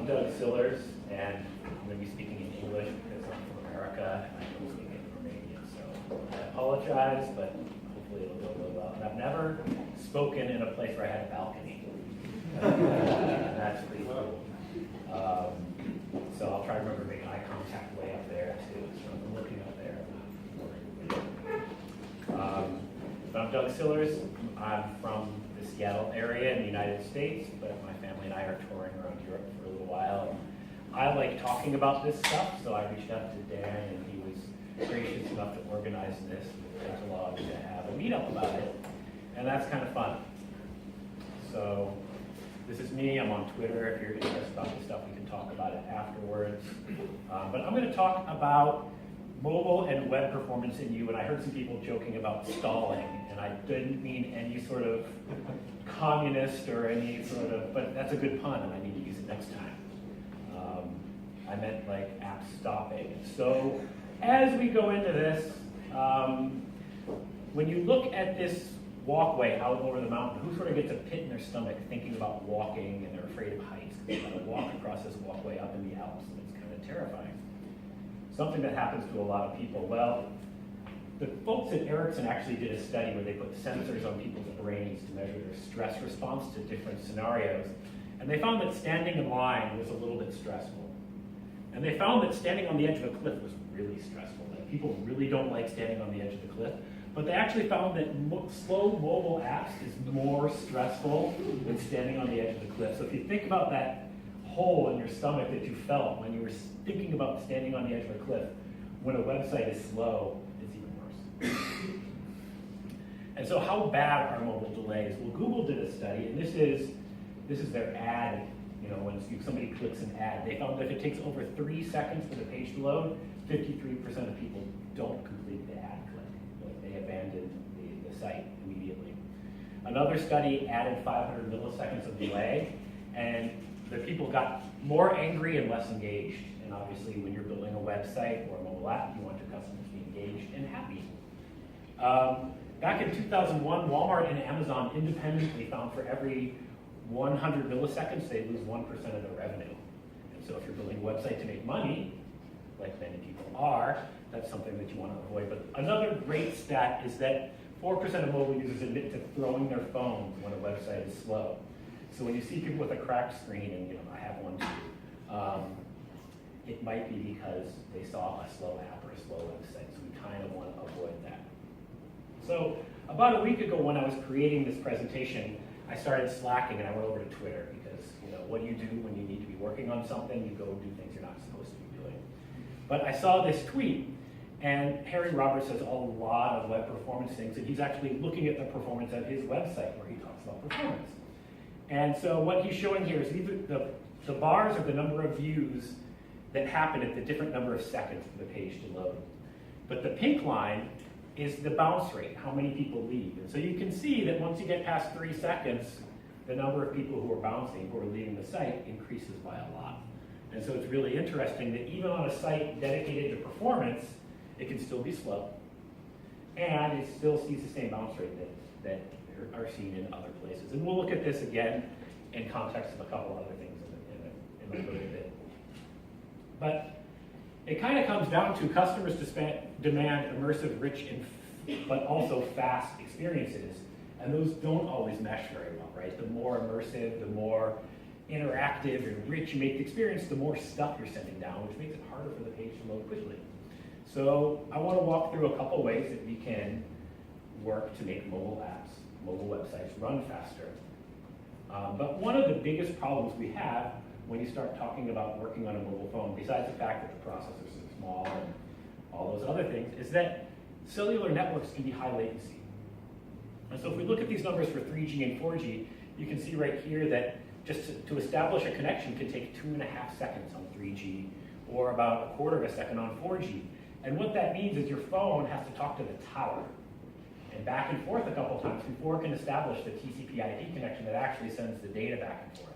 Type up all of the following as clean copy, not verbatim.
I'm Doug Sillers, and I'm going to be speaking in English because I'm from America and I don't speak in Romanian, so I apologize, but hopefully it'll go really well. And I've never spoken in a place where I had a balcony. And that's pretty cool. So I'll try to remember to make eye contact way up there too. So I'm looking up there. But I'm Doug Sillers. I'm from the Seattle area in the United States, but my family and I are touring around Europe for a little while. And I like talking about this stuff, so I reached out to Dan, and he was gracious enough to organize this with Pentalog to have a meetup about it, and that's kind of fun. So this is me. I'm on Twitter. If you're interested about this stuff, we can talk about it afterwards. But I'm going to talk about mobile and web performance in you, and I heard some people joking about stalling, and I didn't mean any sort of communist or any sort of, but that's a good pun, and I need to use it next time. I meant like app stopping. So as we go into this, when you look at this walkway out over the mountain, who sort of gets a pit in their stomach thinking about walking and they're afraid of heights? Because they're going to walk across this walkway up in the Alps, and it's kind of terrifying. Something that happens to a lot of people. Well, the folks at Ericsson actually did a study where they put sensors on people's brains to measure their stress response to different scenarios. And they found that standing in line was a little bit stressful. And they found that standing on the edge of a cliff was really stressful. Like, people really don't like standing on the edge of the cliff. But they actually found that slow mobile apps is more stressful than standing on the edge of the cliff. So if you think about that hole in your stomach that you felt when you were thinking about standing on the edge of a cliff, when a website is slow, it's even worse. And so how bad are mobile delays? Well, Google did a study, and this is their ad. You know, when somebody clicks an ad, they found that if it takes over 3 seconds for the page to load, 53% of people don't complete the ad click. Like, they abandon the site immediately. Another study added 500 milliseconds of delay, and the people got more angry and less engaged. And obviously, when you're building a website or a mobile app, you want your customers to be engaged and happy. Back in 2001, Walmart and Amazon independently found for every 100 milliseconds, they lose 1% of their revenue. And so if you're building a website to make money, like many people are, that's something that you want to avoid. But another great stat is that 4% of mobile users admit to throwing their phones when a website is slow. So when you see people with a cracked screen, and I have one too, it might be because they saw a slow app or a slow website. So we kind of want to avoid that. So about a week ago, when I was creating this presentation, I started slacking and I went over to Twitter because, what do you do when you need to be working on something? You go do things you're not supposed to be doing. But I saw this tweet, and Harry Roberts does a lot of web performance things, and he's actually looking at the performance of his website where he talks about performance. And so what he's showing here is the bars are the number of views that happen at the different number of seconds for the page to load. But the pink line is the bounce rate, how many people leave. And so you can see that once you get past 3 seconds, the number of people who are bouncing, who are leaving the site, increases by a lot. And so it's really interesting that even on a site dedicated to performance, it can still be slow. And it still sees the same bounce rate that are seen in other places. And we'll look at this again in context of a couple other things in a little bit. But it kind of comes down to customers demand immersive, rich, but also fast experiences. And those don't always mesh very well, right? The more immersive, the more interactive and rich you make the experience, the more stuff you're sending down, which makes it harder for the page to load quickly. So I want to walk through a couple ways that we can work to make mobile apps, mobile websites run faster. But one of the biggest problems we have when you start talking about working on a mobile phone, besides the fact that the processors are small and all those other things, is that cellular networks can be high latency. And so if we look at these numbers for 3G and 4G, you can see right here that just to establish a connection can take 2.5 seconds on 3G or about 1/4 of a second on 4G. And what that means is your phone has to talk to the tower and back and forth a couple times before it can establish the TCP/IP connection that actually sends the data back and forth.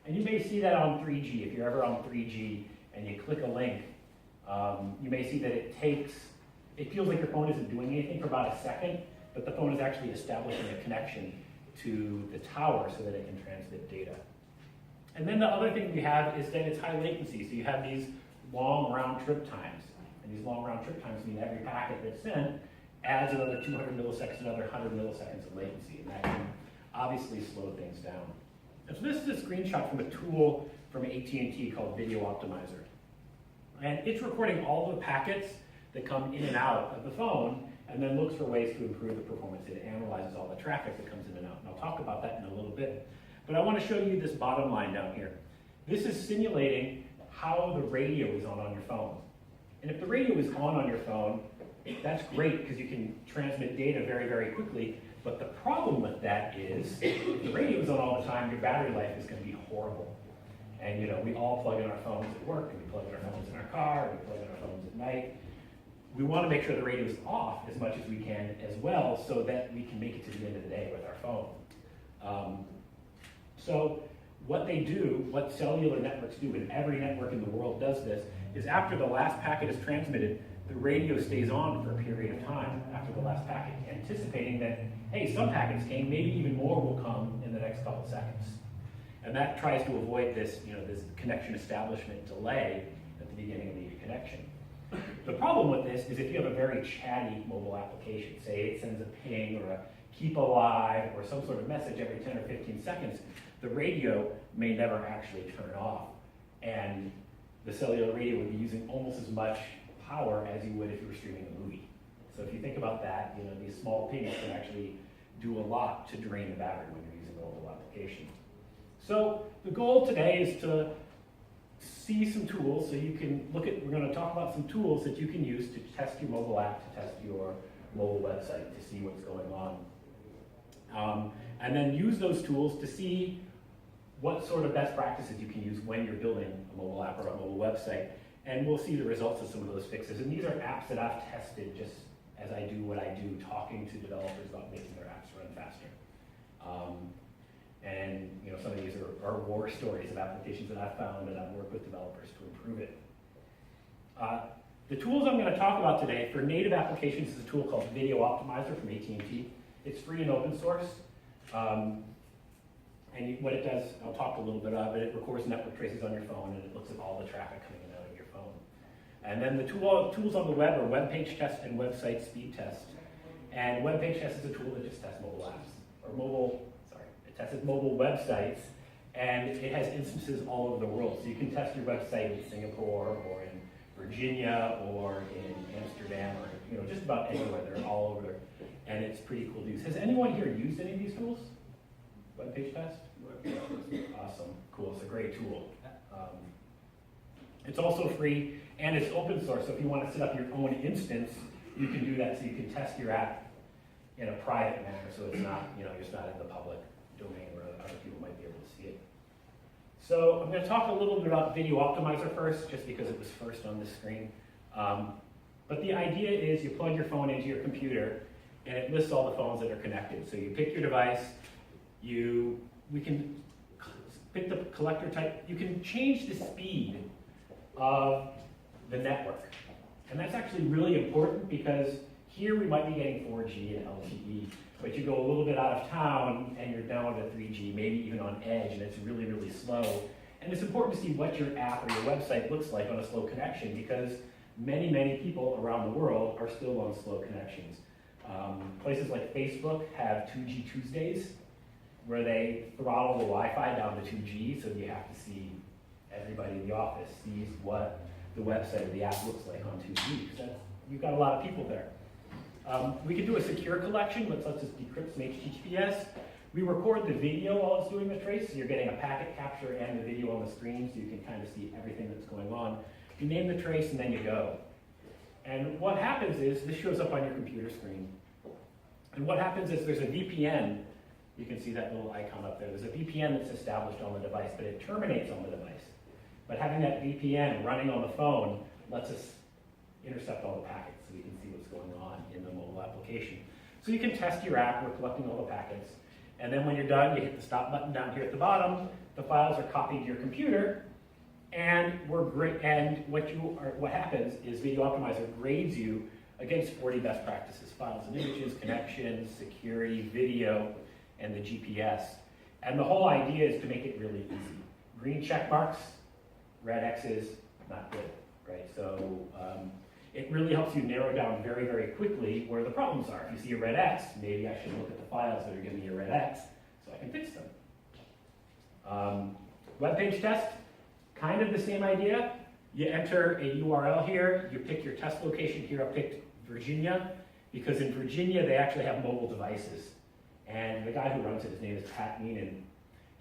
And you may see that on 3G. If you're ever on 3G and you click a link, you may see that it feels like your phone isn't doing anything for about a second, but the phone is actually establishing a connection to the tower so that it can transmit data. And then the other thing we have is that it's high latency. So you have these long round trip times. And these long round trip times mean every packet that's sent adds another 200 milliseconds, another 100 milliseconds of latency. And that can obviously slow things down. And so this is a screenshot from a tool from AT&T called Video Optimizer. And it's recording all the packets that come in and out of the phone and then looks for ways to improve the performance. It analyzes all the traffic that comes in and out. And I'll talk about that in a little bit. But I want to show you this bottom line down here. This is simulating how the radio is on your phone. And if the radio is on your phone, that's great because you can transmit data very, very quickly. But the problem with that is if the radio is on all the time, your battery life is going to be horrible. And you know, we all plug in our phones at work, and we plug in our phones in our car, and we plug in our phones at night. We want to make sure the radio is off as much as we can as well so that we can make it to the end of the day with our phone. So what they do, what cellular networks do, and every network in the world does this, is after the last packet is transmitted, the radio stays on for a period of time after the last packet, anticipating that, hey, some packets came, maybe even more will come in the next couple seconds. And that tries to avoid this, this connection establishment delay at the beginning of the connection. The problem with this is if you have a very chatty mobile application, say it sends a ping or a keep alive or some sort of message every 10 or 15 seconds, the radio may never actually turn off. And the cellular radio would be using almost as much power as you would if you were streaming a movie. So if you think about that, these small pings can actually do a lot to drain the battery when you're using a mobile application. So the goal today is to see some tools so you can look at, we're going to talk about some tools that you can use to test your mobile app, to test your mobile website, to see what's going on. And then use those tools to see what sort of best practices you can use when you're building a mobile app or a mobile website. And we'll see the results of some of those fixes. And these are apps that I've tested just as I do what I do, talking to developers about making their apps run faster. And some of these are war stories of applications that I've found and I've worked with developers to improve it. The tools I'm going to talk about today for native applications is a tool called Video Optimizer from AT&T. It's free and open source. And what it does, I'll talk a little bit about it. It records network traces on your phone and it looks at all the traffic coming in and out of your phone. And then the tools on the web are web page test and website speed test. And web page test is a tool that just tests mobile apps or it tests mobile websites, and it has instances all over the world. So you can test your website in Singapore or in Virginia or in Amsterdam or just about anywhere. They're all over there, and it's pretty cool to use. Has anyone here used any of these tools? Web page test? Awesome, cool. It's a great tool. It's also free and it's open source. So if you want to set up your own instance, you can do that. So you can test your app in a private manner, so it's not it's not in the public domain where other people might be able to see it. So I'm going to talk a little bit about Video Optimizer first, just because it was first on this screen. But the idea is you plug your phone into your computer, and it lists all the phones that are connected. So you pick your device. We can pick the collector type. You can change the speed of the network, and that's actually really important because here we might be getting 4G and LTE. But you go a little bit out of town and you're down to 3G, maybe even on edge, and it's really, really slow. And it's important to see what your app or your website looks like on a slow connection because many, many people around the world are still on slow connections. Places like Facebook have 2G Tuesdays where they throttle the Wi-Fi down to 2G, so you have to see, everybody in the office sees what the website or the app looks like on 2G because you've got a lot of people there. We could do a secure collection, which lets us decrypt some HTTPS. We record the video while it's doing the trace, so you're getting a packet capture and the video on the screen, so you can kind of see everything that's going on. You name the trace, and then you go. And what happens is, this shows up on your computer screen. And what happens is there's a VPN. You can see that little icon up there. There's a VPN that's established on the device, but it terminates on the device. But having that VPN running on the phone lets us intercept all the packets so we can see what's going on in the mobile application. So you can test your app, we're collecting all the packets, and then when you're done, you hit the stop button down here at the bottom, the files are copied to your computer, and what happens is Video Optimizer grades you against 40 best practices, files and images, connections, security, video, and the GPS. And the whole idea is to make it really easy. green check marks, red X's, not good, right? So it really helps you narrow down very, very quickly where the problems are. If you see a red X, maybe I should look at the files that are giving me a red X so I can fix them. Web page test, kind of the same idea. You enter a URL here, you pick your test location here. I picked Virginia because in Virginia they actually have mobile devices. And the guy who runs it, his name is Pat Meenan.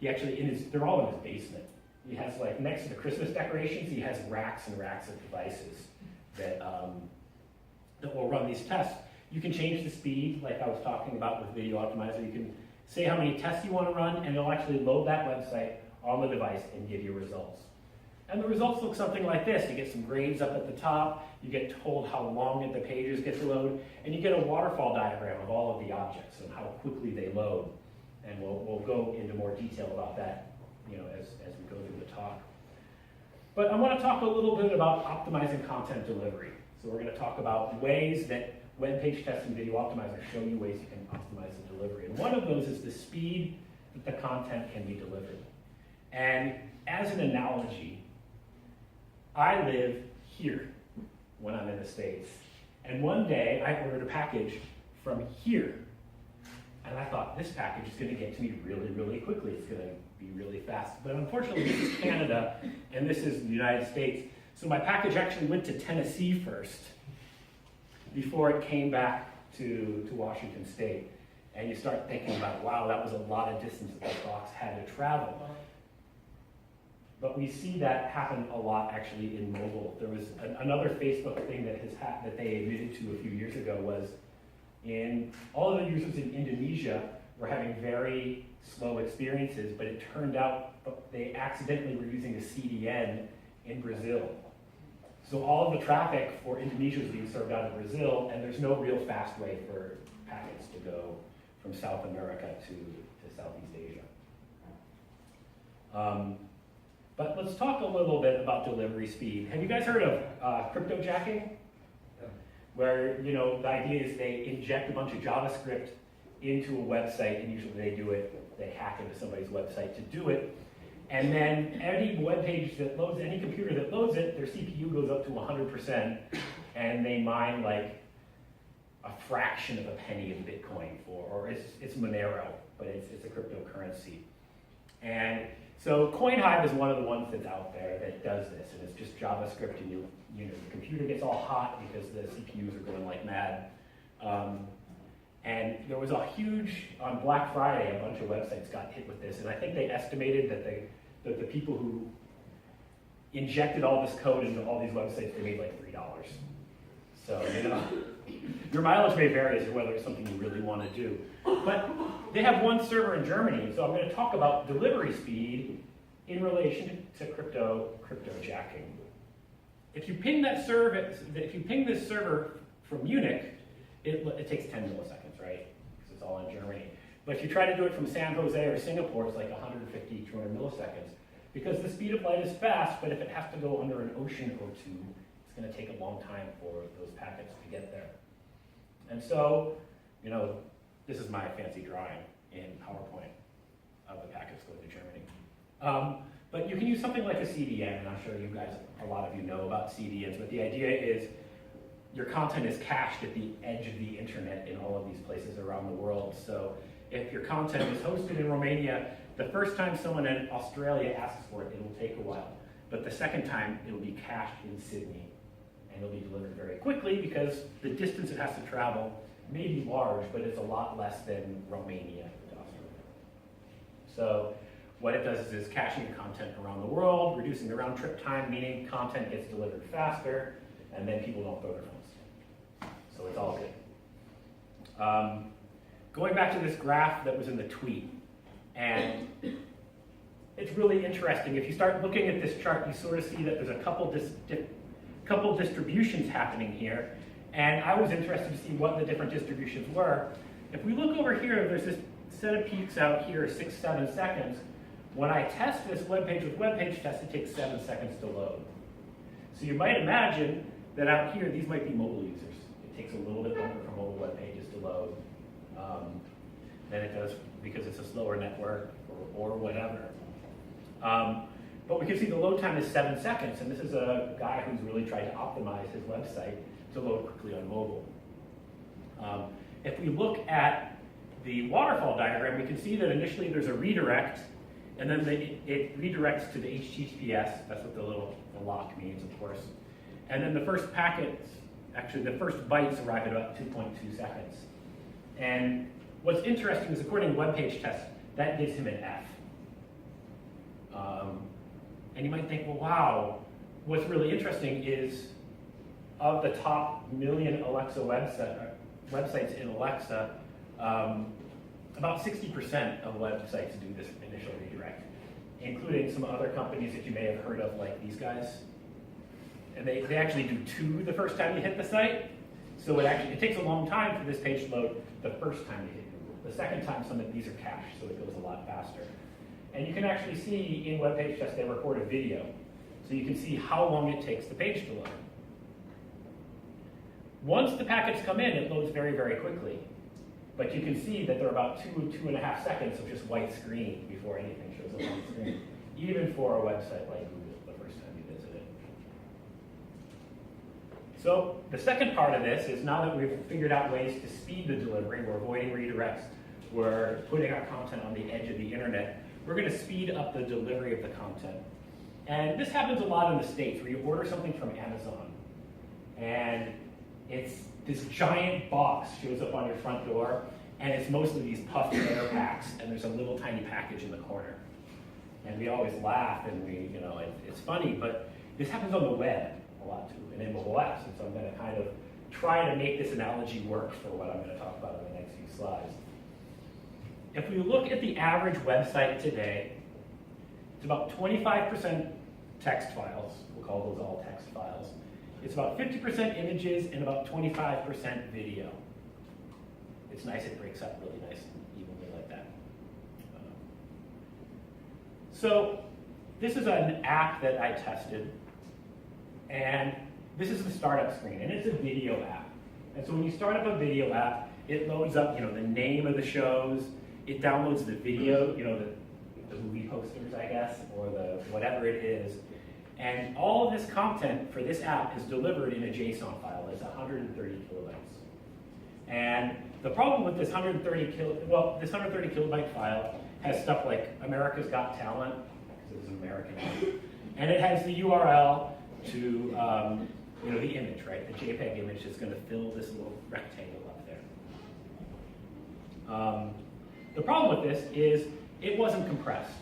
He actually, they're all in his basement. He has, like, next to the Christmas decorations, he has racks and racks of devices that will run these tests. You can change the speed, like I was talking about with Video Optimizer. You can say how many tests you want to run, and it'll actually load that website on the device and give you results. And the results look something like this. You get some grades up at the top, you get told how long the pages get to load, and you get a waterfall diagram of all of the objects and how quickly they load. And we'll go into more detail about that, you know, as we go through the talk. But I want to talk a little bit about optimizing content delivery. So we're going to talk about ways that web page test and Video Optimizer show you ways you can optimize the delivery. And one of those is the speed that the content can be delivered. And as an analogy, I live here when I'm in the States. And one day I ordered a package from here. And I thought, this package is going to get to me really, really quickly. It's going to be really fast. But unfortunately, this is Canada, and this is the United States. So my package actually went to Tennessee first before it came back to Washington State. And you start thinking about, wow, that was a lot of distance that the box had to travel. But we see that happen a lot actually in mobile. There was another Facebook thing that they admitted to a few years ago was all of the users in Indonesia were having very slow experiences, but it turned out they accidentally were using a CDN in Brazil. So all of the traffic for Indonesia is being served out of Brazil, and there's no real fast way for packets to go from South America to Southeast Asia. But let's talk a little bit about delivery speed. Have you guys heard of cryptojacking? Where, you know, the idea is they inject a bunch of JavaScript into a website, and usually they hack into somebody's website to do it. And then any web page that loads, any computer that loads it, their CPU goes up to 100%, and they mine like a fraction of a penny of Bitcoin or it's Monero, but it's a cryptocurrency. And so CoinHive is one of the ones that's out there that does this, and it's just JavaScript, and you know, the computer gets all hot because the CPUs are going like mad. And there was a huge, on Black Friday, a bunch of websites got hit with this, and I think they estimated that the people who injected all this code into all these websites, they made like $3. So, you know, your mileage may vary as to whether it's something you really want to do. But they have one server in Germany, so I'm going to talk about delivery speed in relation to cryptojacking. If you ping this server from Munich, it takes 10 milliseconds, right? Because it's all in Germany. But if you try to do it from San Jose or Singapore, it's like 150, 200 milliseconds. Because the speed of light is fast, but if it has to go under an ocean or two, it's going to take a long time for those packets to get there. And so, you know, this is my fancy drawing in PowerPoint of the packets going to Germany. But you can use something like a CDN, and I'm sure you guys, a lot of you know about CDNs, but the idea is your content is cached at the edge of the internet in all of these places around the world. So if your content is hosted in Romania, the first time someone in Australia asks for it, it'll take a while. But the second time, it'll be cached in Sydney, and it'll be delivered very quickly because the distance it has to travel may be large, but it's a lot less than Romania to Australia. So what it does is caching the content around the world, reducing the round trip time, meaning content gets delivered faster, and then people don't throw their phones. So it's all good. Going back to this graph that was in the tweet, and it's really interesting. If you start looking at this chart, you sort of see that there's a couple distributions happening here, and I was interested to see what the different distributions were. If we look over here, there's this set of peaks out here, 6-7 seconds. When I test this web page with web page test, it takes 7 seconds to load. So you might imagine that out here, these might be mobile users. It takes a little bit longer for mobile web pages to load than it does because it's a slower network or whatever. But we can see the load time is 7 seconds, and this is a guy who's really tried to optimize his website to load quickly on mobile. If we look at the waterfall diagram, we can see that initially there's a redirect, and then it redirects to the HTTPS. That's what the lock means, of course. And then the first packets, actually the first bytes arrive at about 2.2 seconds. And what's interesting is, according to web page test, that gives him an F. And you might think, well, wow, what's really interesting is of the top million Alexa websites in Alexa, about 60% of websites do this initial redirect, including some other companies that you may have heard of, like these guys. And they actually do 2 the first time you hit the site. So it takes a long time for this page to load the first time you hit Google. The second time, some of these are cached, so it goes a lot faster. And you can actually see in web page test they record a video. So you can see how long it takes the page to load. Once the packets come in, it loads very, very quickly. But you can see that there are about 2.5 seconds of just white screen before anything shows up on the screen, even for a website like Google the first time you visit it. So the second part of this is, now that we've figured out ways to speed the delivery, we're avoiding redirects, we're putting our content on the edge of the internet, we're going to speed up the delivery of the content. And this happens a lot in the States, where you order something from Amazon, and it's this giant box shows up on your front door, and it's mostly these puffed air packs, and there's a little tiny package in the corner. And we always laugh, and it's funny, but this happens on the web a lot too, and in mobile apps. And so I'm going to kind of try to make this analogy work for what I'm going to talk about in the next few slides. If we look at the average website today, it's about 25% text files. We'll call those all text files. It's about 50% images and about 25% video. It's nice, it breaks up really nice and evenly like that. So this is an app that I tested, and this is the startup screen, and it's a video app. And so when you start up a video app, it loads up the name of the shows, it downloads the video, the movie posters, I guess, or the whatever it is. And all of this content for this app is delivered in a JSON file. It's 130 kilobytes. And the problem with this 130 kilobyte file has stuff like America's Got Talent, because it's an American app, and it has the URL to the image, right? The JPEG image is going to fill this little rectangle up there. The problem with this is it wasn't compressed.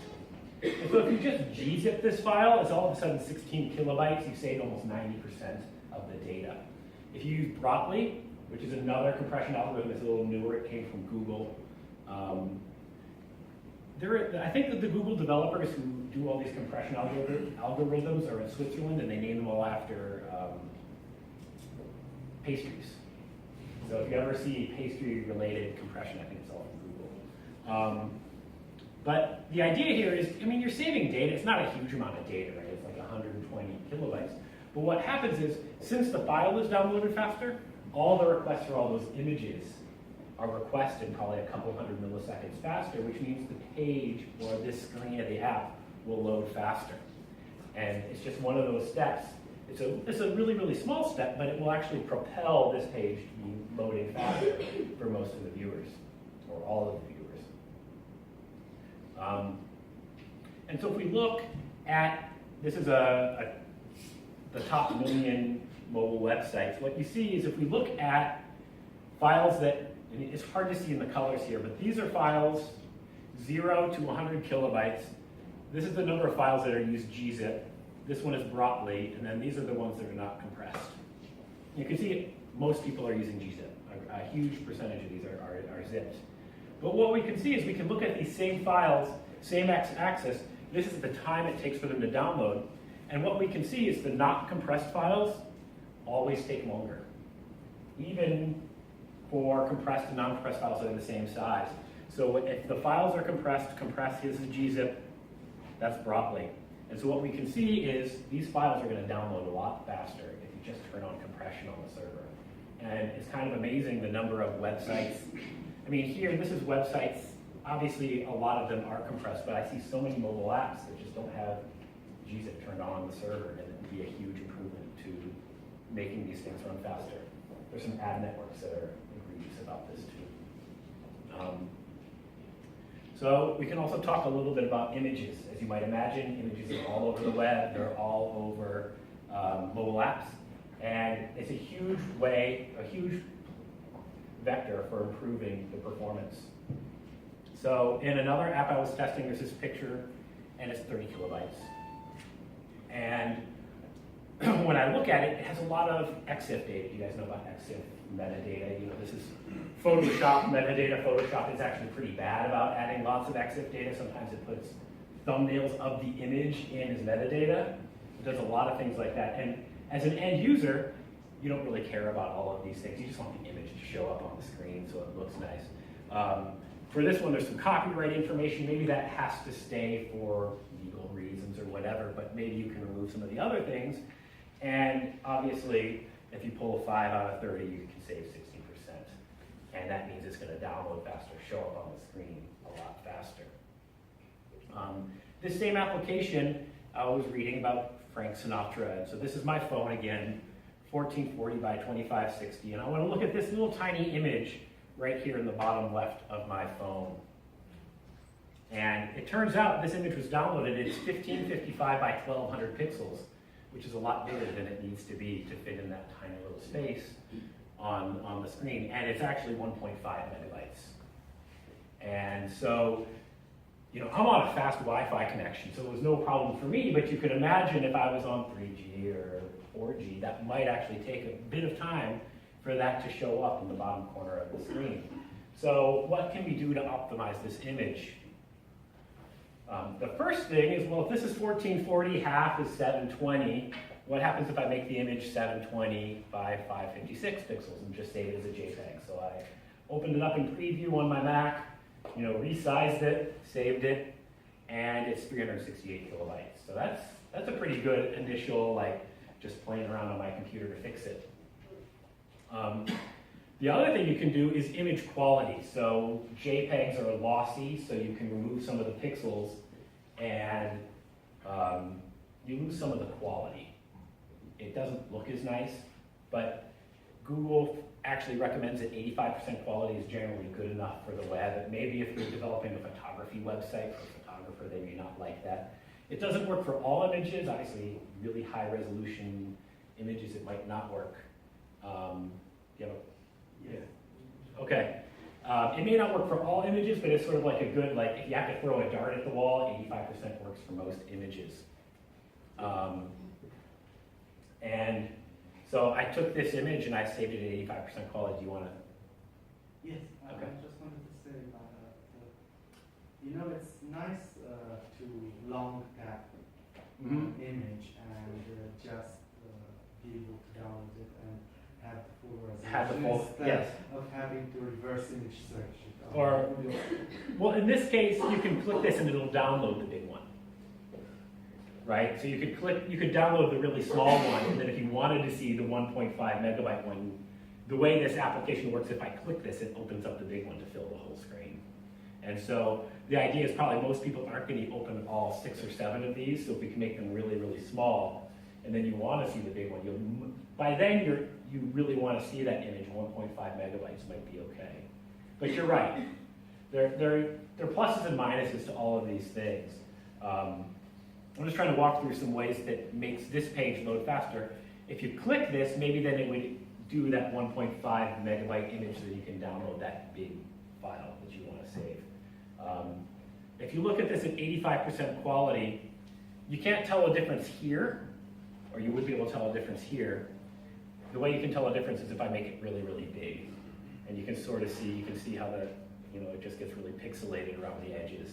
And so if you just gzip this file, it's all of a sudden 16 kilobytes. You've saved almost 90% of the data. If you use Broccoli, which is another compression algorithm that's a little newer, it came from Google. I think that the Google developers who do all these compression algorithms are in Switzerland, and they name them all after pastries. So if you ever see pastry-related compression, I think it's all from Google. But the idea here is, you're saving data. It's not a huge amount of data, right? It's like 120 kilobytes. But what happens is, since the file is downloaded faster, all the requests for all those images are requested probably a couple hundred milliseconds faster, which means the page or this screen of the app will load faster. And it's just one of those steps. It's a really, really small step, but it will actually propel this page to be loading faster for most of the viewers, or all of the viewers. And so if we look at, this is the top million mobile websites, what you see is, if we look at files that, it's hard to see in the colors here, but these are files 0 to 100 kilobytes. This is the number of files that are used gzip. This one is Broccoli, and then these are the ones that are not compressed. You can see most people are using gzip. A huge percentage of these are zipped. But what we can see is, we can look at these same files, same x-axis. This is the time it takes for them to download. And what we can see is the not compressed files always take longer, even for compressed and non-compressed files that are the same size. So if the files are compressed, here's the gzip, that's Broccoli. And so what we can see is, these files are going to download a lot faster if you just turn on compression on the server. And it's kind of amazing the number of websites. Here, this is websites. Obviously, a lot of them are compressed, but I see so many mobile apps that just don't have gzip turned on the server, and it would be a huge improvement to making these things run faster. There's some ad networks that are egregious about this too. So we can also talk a little bit about images. As you might imagine, images are all over the web. They're all over mobile apps. And it's a huge way, a huge vector for improving the performance. So in another app I was testing, there's this picture, and it's 30 kilobytes. And when I look at it, it has a lot of EXIF data. You guys know about EXIF metadata. You know, this is Photoshop metadata. Photoshop is actually pretty bad about adding lots of EXIF data. Sometimes it puts thumbnails of the image in as metadata. It does a lot of things like that. And as an end user, you don't really care about all of these things. You just want the image to show up on the screen so it looks nice. For this one, there's some copyright information. Maybe that has to stay for legal reasons or whatever, but maybe you can remove some of the other things. And obviously, if you pull 5 out of 30, you can save 60%. And that means it's going to download faster, show up on the screen a lot faster. This same application, I was reading about Frank Sinatra. And so this is my phone again, 1440 by 2560. And I want to look at this little tiny image right here in the bottom left of my phone. And it turns out this image was downloaded. It's 1555 by 1200 pixels, which is a lot bigger than it needs to be to fit in that tiny little space on the screen. And it's actually 1.5 megabytes. And so, you know, I'm on a fast Wi-Fi connection, so it was no problem for me, but you could imagine if I was on 3G or 4G, that might actually take a bit of time for that to show up in the bottom corner of the screen. So what can we do to optimize this image? The first thing is, well, if this is 1440, half is 720, what happens if I make the image 720 by 556 pixels and just save it as a JPEG? So I opened it up in preview on my Mac, you know, resized it, saved it, and it's 368 kilobytes. So that's a pretty good initial, like, just playing around on my computer to fix it. The other thing you can do is image quality. So JPEGs are lossy, so you can remove some of the pixels and you lose some of the quality. It doesn't look as nice, but Google actually recommends that 85% quality is generally good enough for the web. And maybe if you're developing a photography website for a photographer, they may not like that. It doesn't work for all images. Obviously, really high resolution images, it might not work. Yeah. Okay. It may not work for all images, but it's sort of like a good, like if you have to throw a dart at the wall, 85% works for most images. And so I took this image and I saved it at 85% quality. Do you want to? Yes, okay. I just wanted to say about you know, it's nice to long tap image and just be able to download it and have the full resolution have the full, instead yes. of having to reverse image search it. Or, well, in this case, you can click this and it'll download the big one. Right? So you could click, you could download the really small one, and then if you wanted to see the 1.5 megabyte one, the way this application works, if I click this, it opens up the big one to fill the whole screen. And so the idea is probably most people aren't going to open all 6 or 7 of these, so if we can make them really, really small, and then you want to see the big one, by then you really want to see that image, 1.5 megabytes might be okay. But you're right. There are pluses and minuses to all of these things. I'm just trying to walk through some ways that makes this page load faster. If you click this, maybe then it would do that 1.5 megabyte image so that you can download that big file that you want to save. If you look at this at 85% quality, you can't tell a difference here, or you would be able to tell a difference here. The way you can tell a difference is if I make it really, really big. And you can sort of see, you can see how the, you know, it just gets really pixelated around the edges.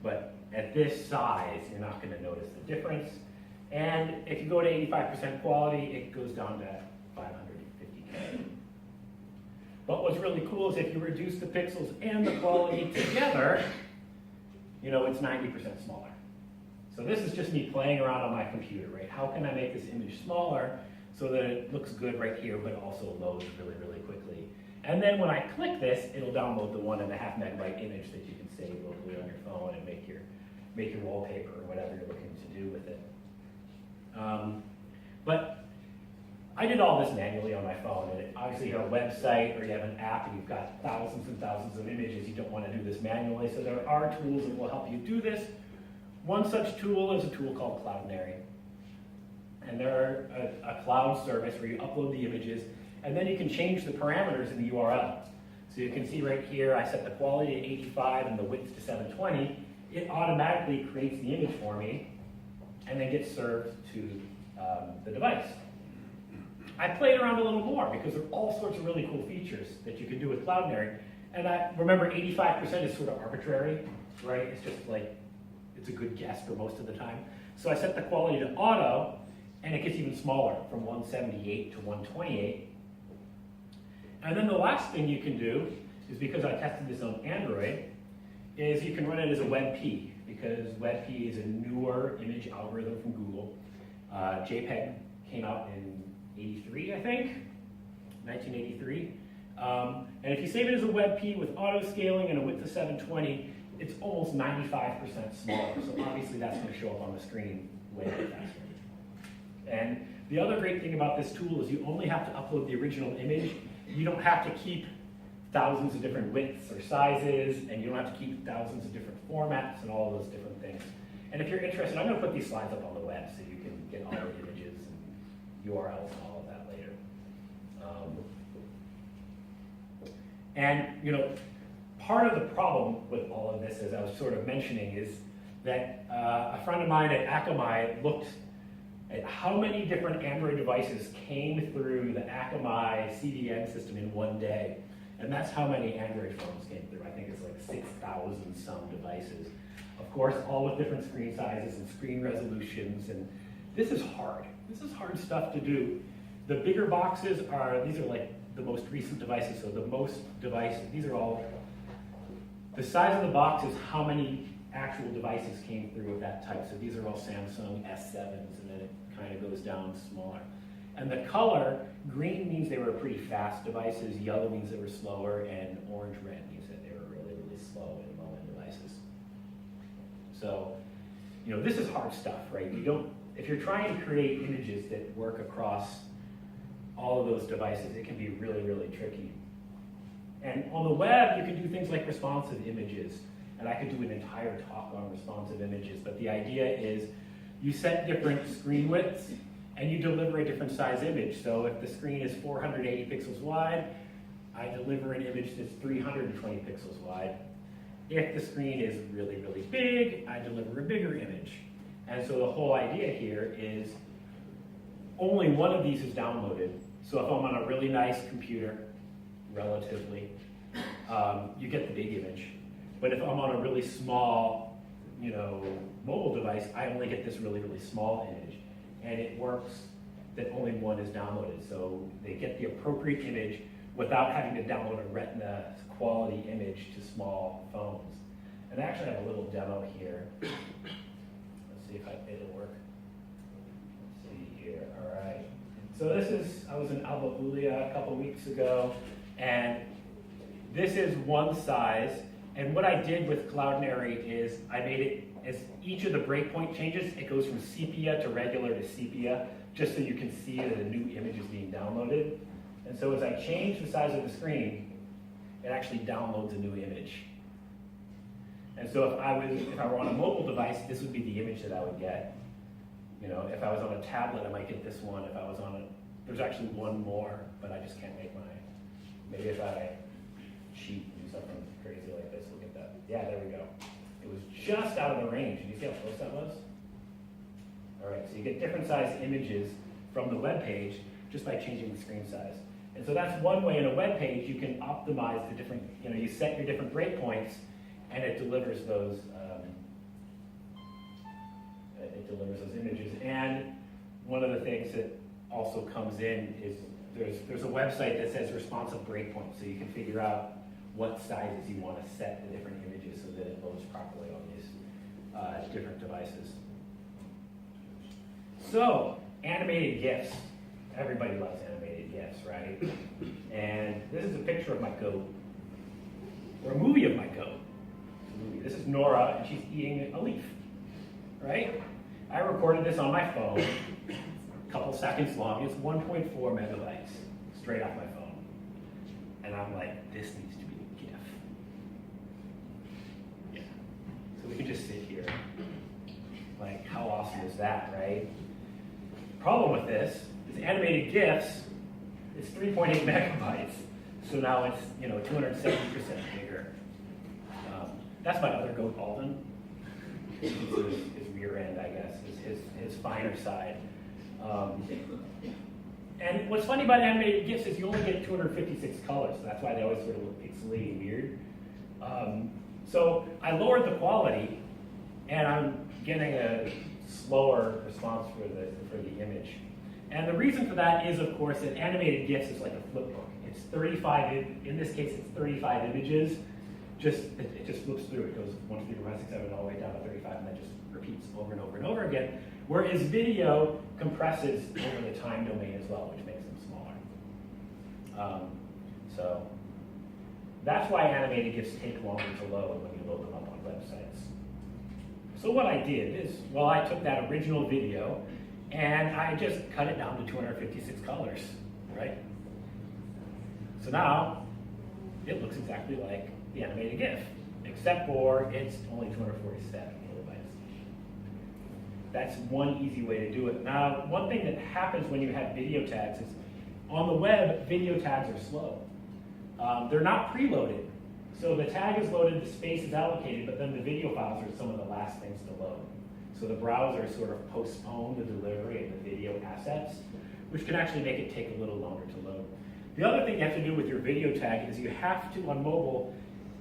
But at this size, you're not going to notice the difference. And if you go to 85% quality, it goes down to 550K. But what's really cool is if you reduce the pixels and the quality together, you know, it's 90% smaller. So this is just me playing around on my computer, right? How can I make this image smaller so that it looks good right here, but also loads really, really quickly? And then when I click this, it'll download the 1.5 megabyte image that you can save locally on your phone and make your wallpaper or whatever you're looking to do with it. But I did all this manually on my phone, and obviously you have a website or you have an app and you've got thousands and thousands of images. You don't want to do this manually, so there are tools that will help you do this. One such tool is a tool called Cloudinary. And they're a cloud service where you upload the images, and then you can change the parameters in the URL. So you can see right here, I set the quality to 85 and the width to 720. It automatically creates the image for me, and then gets served to the device. I played around a little more because there are all sorts of really cool features that you can do with Cloudinary. And I remember 85% is sort of arbitrary, right? It's just like, it's a good guess for most of the time. So I set the quality to auto, and it gets even smaller from 178 to 128. And then the last thing you can do is, because I tested this on Android, is you can run it as a WebP, because WebP is a newer image algorithm from Google. JPEG came out in 83, I think, 1983. And if you save it as a WebP with auto scaling and a width of 720, it's almost 95% smaller. So obviously that's going to show up on the screen way faster. And the other great thing about this tool is you only have to upload the original image. You don't have to keep thousands of different widths or sizes, and you don't have to keep thousands of different formats and all those different things. And if you're interested, I'm going to put these slides up on the web so you can get all the images and URLs and all of that later. And you know, part of the problem with all of this, as I was sort of mentioning, is that a friend of mine at Akamai looked at how many different Android devices came through the Akamai CDN system in one day. And that's how many Android phones came through. I think it's like 6,000 some devices. Of course, all with different screen sizes and screen resolutions. And this is hard. This is hard stuff to do. The bigger boxes are, these are like the most recent devices. So the most devices, these are all, the size of the box is how many actual devices came through of that type. So these are all Samsung S7s, and then it kind of goes down smaller. And the color, green means they were pretty fast devices, yellow means they were slower, and orange-red means that they were really, really slow and low-end devices. So, you know, this is hard stuff, right? You don't, if you're trying to create images that work across all of those devices, it can be really, really tricky. And on the web, you can do things like responsive images, and I could do an entire talk on responsive images, but the idea is you set different screen widths, and you deliver a different size image. So if the screen is 480 pixels wide, I deliver an image that's 320 pixels wide. If the screen is really, really big, I deliver a bigger image. And so the whole idea here is only one of these is downloaded. So if I'm on a really nice computer, relatively, you get the big image. But if I'm on a really small, you know, mobile device, I only get this really, really small image. And it works that only one is downloaded. So they get the appropriate image without having to download a Retina quality image to small phones. And I actually have a little demo here. Let's see if it'll work. Let's see here, all right. So this is, I was in Alba Ulia a couple weeks ago, and this is one size. And what I did with Cloudinary is I made it, as each of the breakpoint changes, it goes from sepia to regular to sepia, just so you can see that a new image is being downloaded. And so as I change the size of the screen, it actually downloads a new image. And so if I were on a mobile device, this would be the image that I would get. You know, if I was on a tablet, I might get this one. If I was on there's actually one more, but I just can't make maybe if I cheat and do something crazy like this, we'll get that. Yeah, there we go. It was just out of the range. Can you see how close that was? All right, so you get different size images from the web page just by changing the screen size. And so that's one way in a web page you can optimize the different, you know, you set your different breakpoints and it delivers those images. And one of the things that also comes in is there's a website that says responsive breakpoints, so you can figure out what sizes you want to set the different images so that it loads properly on these different devices. So, animated GIFs. Everybody loves animated GIFs, right? And this is a picture of my goat, or a movie of my goat. This is Nora, and she's eating a leaf, right? I recorded this on my phone, a couple seconds long. It's 1.4 megabytes straight off my phone. And I'm like, this needs to be a GIF. Yeah. So we can just sit here. Like, how awesome is that, right? Problem with this is animated GIFs is 3.8 megabytes. So now it's 270% bigger. That's my other goat, Alden. His rear end, I guess, is his finer side. And what's funny about animated GIFs is you only get 256 colors. So that's why they always sort of look pixely and weird. So I lowered the quality, and I'm getting a slower response for the image. And the reason for that is, of course, that animated GIFs is like a flip book. It's 35, in this case, it's 35 images. It just flips through. It goes 1, 2, 3, 4, 5, 6, 7, all the way down to 35, and then just repeats over and over and over again. Whereas video compresses over the time domain as well, which makes them smaller. So that's why animated GIFs take longer to load when you load them up on websites. So what I did is, well, I took that original video and I just cut it down to 256 colors, right? So now it looks exactly like the animated GIF, except for it's only 247 kilobytes. That's one easy way to do it. Now, one thing that happens when you have video tags is on the web, video tags are slow. They're not preloaded. So the tag is loaded, the space is allocated, but then the video files are some of the last things to load. So the browser sort of postponed the delivery of the video assets, which can actually make it take a little longer to load. The other thing you have to do with your video tag is you have to, on mobile,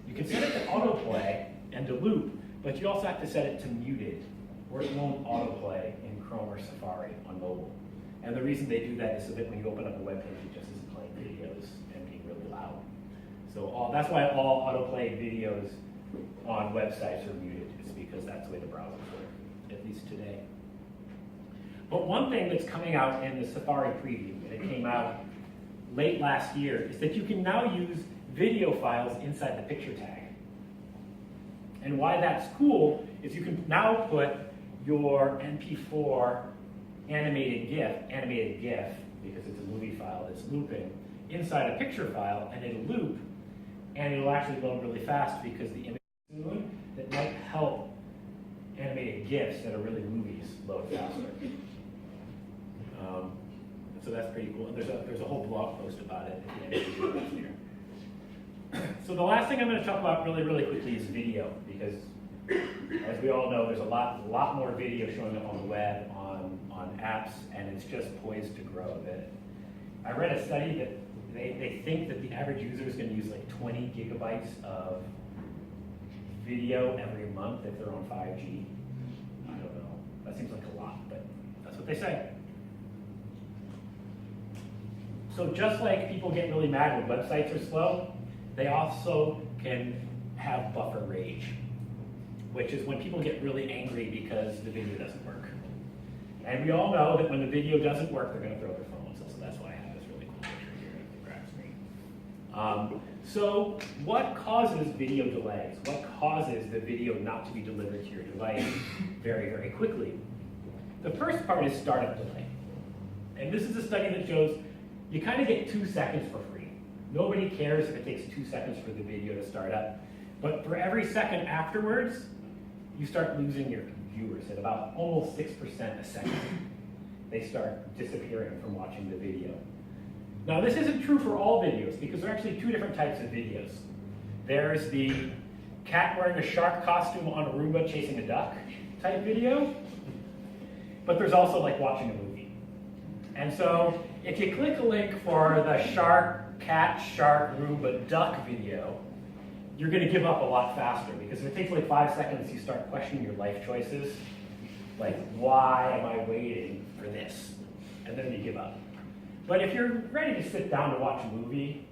you can set it to autoplay and to loop, but you also have to set it to muted, or it won't autoplay in Chrome or Safari on mobile. And the reason they do that is so that when you open up a web page, it just isn't playing videos and being really loud. So that's why all autoplay videos on websites are muted. It's because that's the way the browsers work, at least today. But one thing that's coming out in the Safari preview, and it came out late last year, is that you can now use video files inside the picture tag. And why that's cool is you can now put your MP4 animated GIF, because it's a movie file that's looping, inside a picture file, and it'll loop, and it'll actually load really fast because the image is soon that might help animated GIFs that are really movies load faster. So that's pretty cool. And there's a whole blog post about it at the end of the video here. So the last thing I'm going to talk about really, really quickly is video, because as we all know, there's a lot more video showing up on the web, on apps, and it's just poised to grow a bit. I read a study that they think that the average user is going to use like 20 gigabytes of video every month if they're on 5G. I don't know. That seems like a lot, but that's what they say. So just like people get really mad when websites are slow, they also can have buffer rage, which is when people get really angry because the video doesn't work. And we all know that when the video doesn't work, they're going to throw their phones. So that's why I have this really cool picture here of the graph screen. So what causes video delays? What causes the video not to be delivered to your device very, very quickly? The first part is startup delay. And this is a study that shows you kind of get 2 seconds for free. Nobody cares if it takes 2 seconds for the video to start up. But for every second afterwards, you start losing your viewers at about almost 6% a second. They start disappearing from watching the video. Now this isn't true for all videos, because there are actually 2 different types of videos. There's the cat wearing a shark costume on Aruba chasing a duck type video, but there's also like watching a movie. And so if you click a link for the cat, shark, Roomba, duck video, you're going to give up a lot faster, because if it takes like 5 seconds, you start questioning your life choices. Like, why am I waiting for this? And then you give up. But if you're ready to sit down to watch a movie,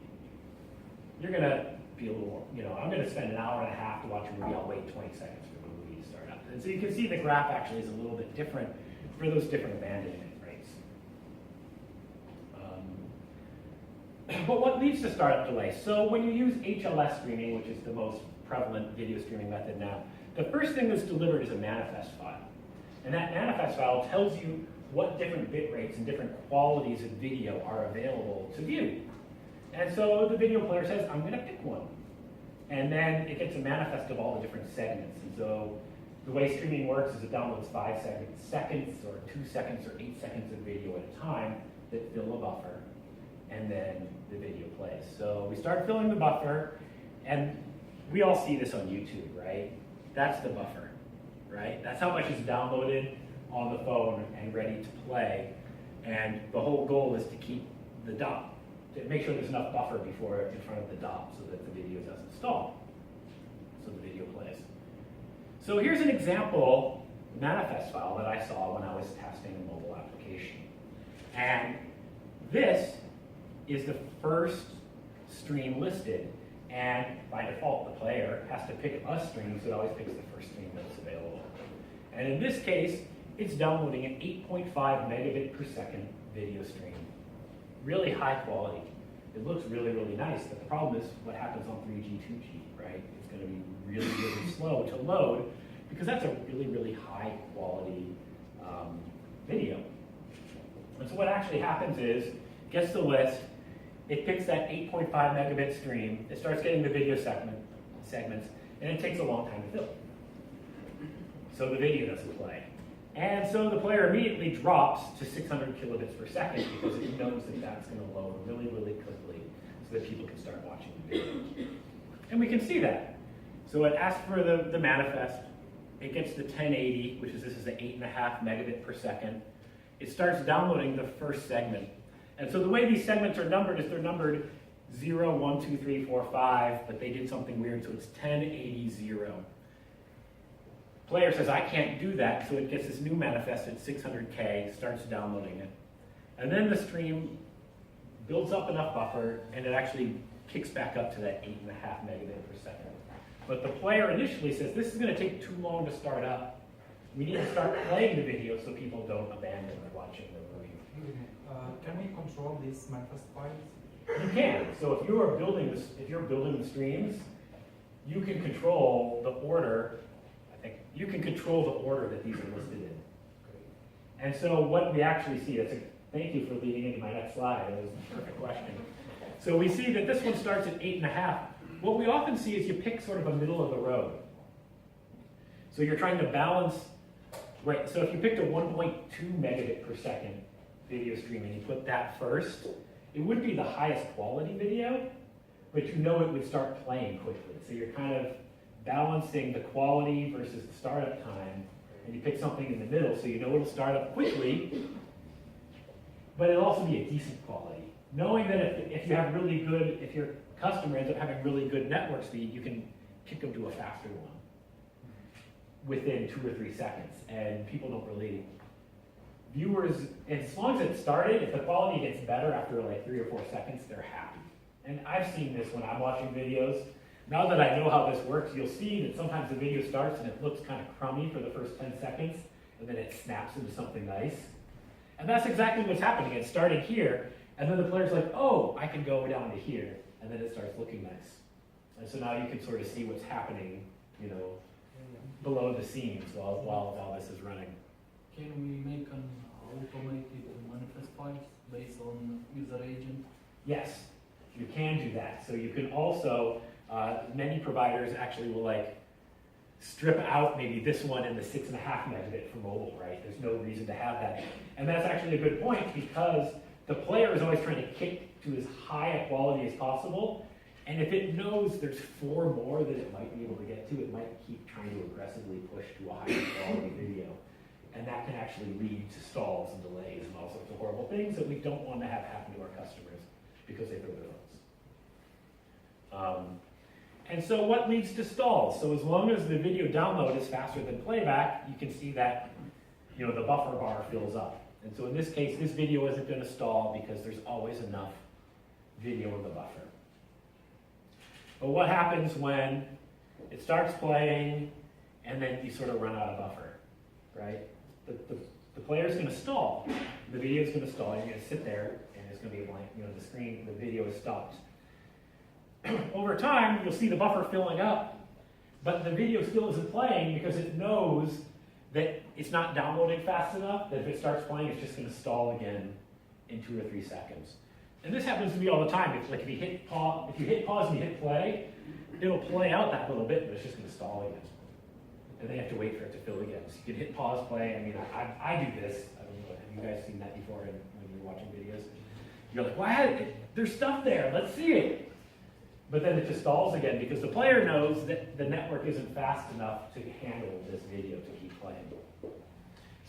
you're going to be a little more, I'm going to spend an hour and a half to watch a movie. I'll wait 20 seconds for the movie to start up. And so you can see the graph actually is a little bit different for those different abandonment rates. But what leads to startup delay? So when you use HLS streaming, which is the most prevalent video streaming method now, the first thing that's delivered is a manifest file. And that manifest file tells you what different bit rates and different qualities of video are available to view. And so the video player says, I'm going to pick one. And then it gets a manifest of all the different segments. And so the way streaming works is it downloads 5 seconds or 2 seconds or 8 seconds of video at a time that fill a buffer, and then the video plays. So we start filling the buffer, and we all see this on YouTube, right? That's the buffer, right? That's how much is downloaded on the phone and ready to play. And the whole goal is to keep the DOP, to make sure there's enough buffer before in front of the DOP so that the video doesn't stall. So the video plays. So here's an example manifest file that I saw when I was testing a mobile application. And this is the first stream listed. And by default, the player has to pick a stream, so it always picks the first stream that's available. And in this case, it's downloading an 8.5 megabit per second video stream. Really high quality. It looks really, really nice, but the problem is what happens on 3G, 2G, right? It's going to be really, really slow to load because that's a really, really high quality video. And so what actually happens is, it gets the list, it picks that 8.5 megabit stream, it starts getting the video segments, and it takes a long time to fill. So the video doesn't play. And so the player immediately drops to 600 kilobits per second because it knows that that's going to load really, really quickly so that people can start watching the video. And we can see that. So it asks for the manifest. It gets the 1080, which is this is an 8.5 megabit per second. It starts downloading the first segment. And so the way these segments are numbered is they're numbered 0, 1, 2, 3, 4, 5, but they did something weird, so it's 1080, 0. Player says, I can't do that, so it gets this new manifest at 600K, starts downloading it. And then the stream builds up enough buffer, and it actually kicks back up to that 8.5 megabit per second. But the player initially says, this is going to take too long to start up. We need to start playing the video so people don't abandon watching the movie. Can we control these manifest files? You can. So if you're building the streams, you can control the order. You can control the order that these are listed in. And so what we actually see, thank you for leading into my next slide, that was a perfect question. So we see that this one starts at 8.5. What we often see is you pick sort of a middle of the road. So you're trying to balance, right, so if you picked a 1.2 megabit per second video stream and you put that first, it would be the highest quality video, but you know it would start playing quickly. So you're kind of balancing the quality versus the startup time, and you pick something in the middle so you know it'll start up quickly, but it'll also be a decent quality. Knowing that if you have really good, if your customer ends up having really good network speed, you can kick them to a faster one within 2 or 3 seconds, and people don't really, viewers, as long as it started, if the quality gets better after like 3 or 4 seconds, they're happy. And I've seen this when I'm watching videos. Now that I know how this works, you'll see that sometimes the video starts and it looks kind of crummy for the first 10 seconds, and then it snaps into something nice. And that's exactly what's happening. It started here, and then the player's like, oh, I can go down to here, and then it starts looking nice. And so now you can sort of see what's happening, you know, below the scenes while this is running. Can we make an automated manifest files based on user agent? Yes, you can do that. So you can also, many providers actually will like strip out maybe this one in the 6.5 megabit for mobile, right? There's no reason to have that. And that's actually a good point because the player is always trying to kick to as high a quality as possible. And if it knows there's 4 more that it might be able to get to, it might keep trying to aggressively push to a higher quality video. And that can actually lead to stalls and delays and all sorts of horrible things that we don't want to have happen to our customers because they throw their phones. And so what leads to stalls? So as long as the video download is faster than playback, you can see that, you know, the buffer bar fills up. And so in this case, this video isn't going to stall because there's always enough video in the buffer. But what happens when it starts playing and then you sort of run out of buffer, right? The player's going to stall. The video is going to stall. You're going to sit there and it's going to be a blank, you know, the screen, the video is stopped. Over time, you'll see the buffer filling up, but the video still isn't playing because it knows that it's not downloading fast enough that if it starts playing, it's just going to stall again in 2 or 3 seconds. And this happens to me all the time. It's like if you hit pause and you hit play, it'll play out that little bit, but it's just going to stall again. And then you have to wait for it to fill again. So you can hit pause, play. I mean, I do this. I don't know, have you guys seen that before when you're watching videos? You're like, why? There's stuff there. Let's see it. But then it just stalls again because the player knows that the network isn't fast enough to handle this video to keep playing.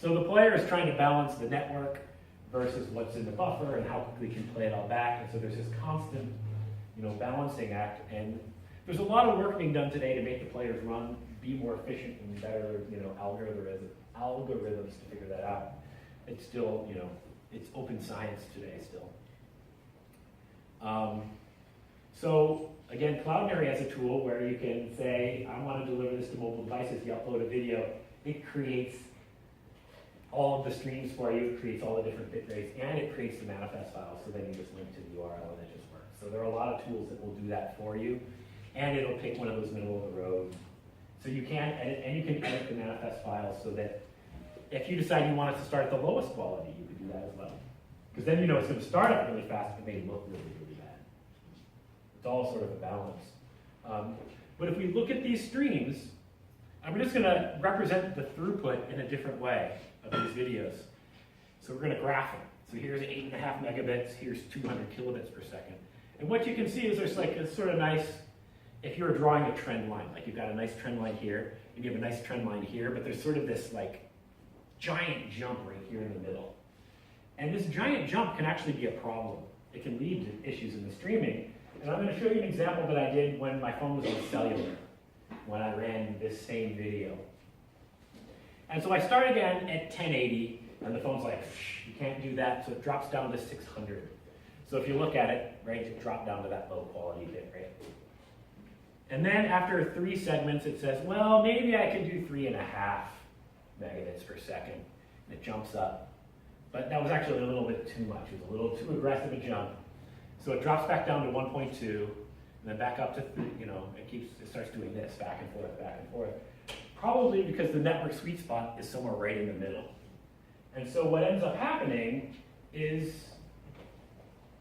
So the player is trying to balance the network versus what's in the buffer and how quickly we can play it all back. And so there's this constant, balancing act. And there's a lot of work being done today to make the players be more efficient and better, algorithms to figure that out. It's still, it's open science today still. So again, Cloudinary has a tool where you can say, I want to deliver this to mobile devices. You upload a video. It creates all of the streams for you. It creates all the different bit rates, and it creates the manifest files. So then you just link to the URL and it just works. So there are a lot of tools that will do that for you, and it'll pick one of those middle of the road. So you can edit, and you can edit the manifest files so that if you decide you want it to start at the lowest quality, you can do that as well. Because then it's going to start up really fast, but may look really, really bad. It's all sort of a balance. But if we look at these streams, I'm just going to represent the throughput in a different way of these videos. So we're going to graph it. So here's 8.5 megabits, here's 200 kilobits per second. And what you can see is there's like a sort of nice, if you're drawing a trend line, like you've got a nice trend line here, and you have a nice trend line here, but there's sort of this like giant jump right here in the middle. And this giant jump can actually be a problem. It can lead to issues in the streaming. And I'm going to show you an example that I did when my phone was on cellular, when I ran this same video. And so I start again at 1080, and the phone's like, you can't do that, so it drops down to 600. So if you look at it, right, it dropped down to that low quality bit rate. And then after 3 segments, it says, well, maybe I can do 3.5 megabits per second. And it jumps up. But that was actually a little bit too much. It was a little too aggressive a jump. So it drops back down to 1.2, and then back up to, it starts doing this, back and forth, back and forth. Probably because the network sweet spot is somewhere right in the middle. And so what ends up happening is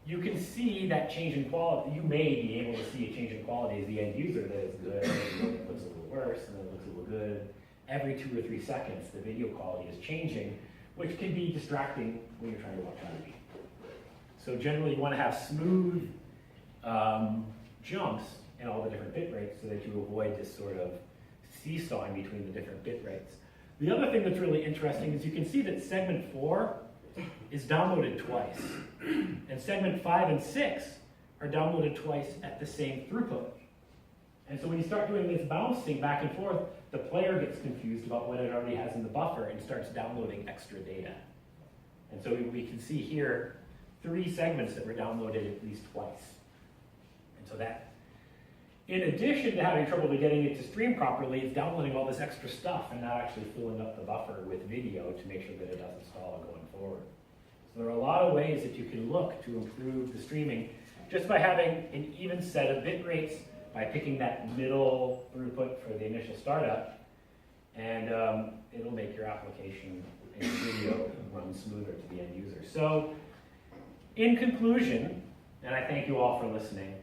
you can see that change in quality. You may be able to see a change in quality as the end user that is good, and then it looks a little worse, and then it looks a little good. Every 2 or 3 seconds, the video quality is changing, which can be distracting when you're trying to watch TV. So generally you want to have smooth jumps in all the different bit rates so that you avoid this sort of seesawing between the different bit rates. The other thing that's really interesting is you can see that segment 4 is downloaded twice. And segment 5 and 6 are downloaded twice at the same throughput. And so when you start doing this bouncing back and forth, the player gets confused about what it already has in the buffer and starts downloading extra data. And so we can see here 3 segments that were downloaded at least twice. And so that, in addition to having trouble getting it to stream properly, it's downloading all this extra stuff and not actually filling up the buffer with video to make sure that it doesn't stall going forward. So there are a lot of ways that you can look to improve the streaming just by having an even set of bit rates, by picking that middle throughput for the initial startup, and it'll make your application and your video run smoother to the end user. So in conclusion, and I thank you all for listening,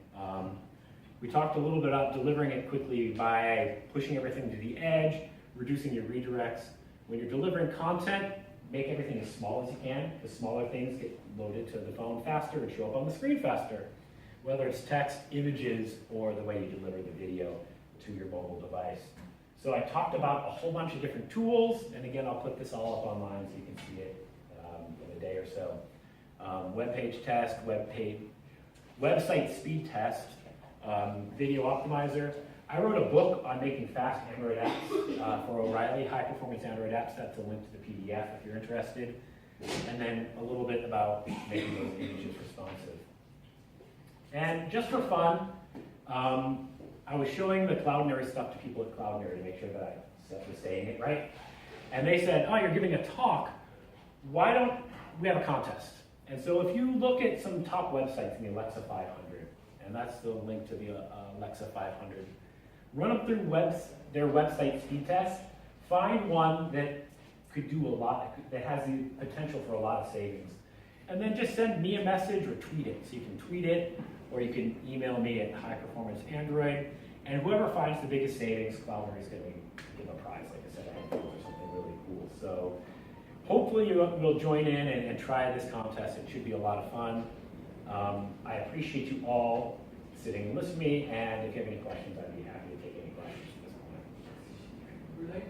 we talked a little bit about delivering it quickly by pushing everything to the edge, reducing your redirects. When you're delivering content, make everything as small as you can. The smaller things get loaded to the phone faster and show up on the screen faster, whether it's text, images, or the way you deliver the video to your mobile device. So I talked about a whole bunch of different tools, and again, I'll put this all up online so you can see it in a day or so. Web page test, website speed test, video optimizer. I wrote a book on making fast Android apps for O'Reilly, high performance Android apps. That's a link to the PDF if you're interested. And then a little bit about making those images responsive. And just for fun, I was showing the Cloudinary stuff to people at Cloudinary to make sure that I was saying it right. And they said, oh, you're giving a talk. Why don't we have a contest? And so if you look at some top websites in the Alexa 500, and that's the link to the Alexa 500, run up through their website speed test, find one that could do a lot, that has the potential for a lot of savings. And then just send me a message or tweet it. So you can tweet it, or you can email me at High Performance Android. And whoever finds the biggest savings, Cloudberry is going to give a prize, like I said, or something really cool. So hopefully you will join in and try this contest. It should be a lot of fun. I appreciate you all sitting and listening to me, and if you have any questions, I'd be happy to take any questions at this point.